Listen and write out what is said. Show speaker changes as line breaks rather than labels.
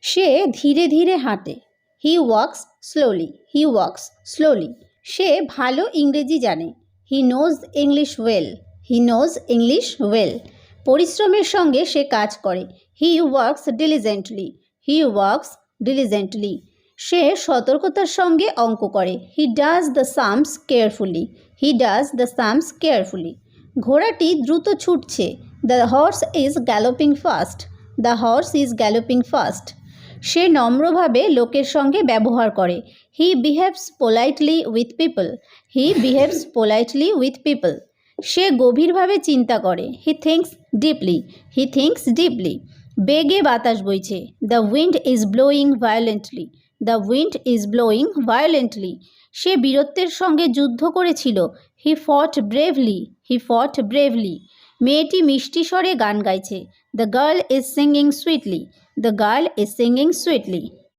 সে ধীরে ধীরে হাঁটে। He walks slowly, he walks slowly. সে ভালো ইংরেজি জানে। He knows English well, he knows English well. পরিশ্রমের সঙ্গে সে কাজ করে। He works diligently, he works diligently. সে সতর্কতার সঙ্গে অঙ্ক করে। He does the sums carefully, he does the sums carefully. ঘোড়াটি দ্রুত ছুটছে। The horse is galloping fast, the horse is galloping fast. সে নম্রভাবে লোকের সঙ্গে ব্যবহার করে। He behaves politely with people, he behaves politely with people. সে গভীরভাবে চিন্তা করে। He thinks deeply, he thinks deeply. বেগে বাতাস বইছে। The wind is blowing violently, the wind is blowing violently. সে বীরত্বের সঙ্গে যুদ্ধ করেছিল। হি ফট ব্রেভলি, হি ফট ব্রেভলি। মেয়েটি মিষ্টি স্বরে গান গাইছে। The girl is singing sweetly, the girl is singing sweetly.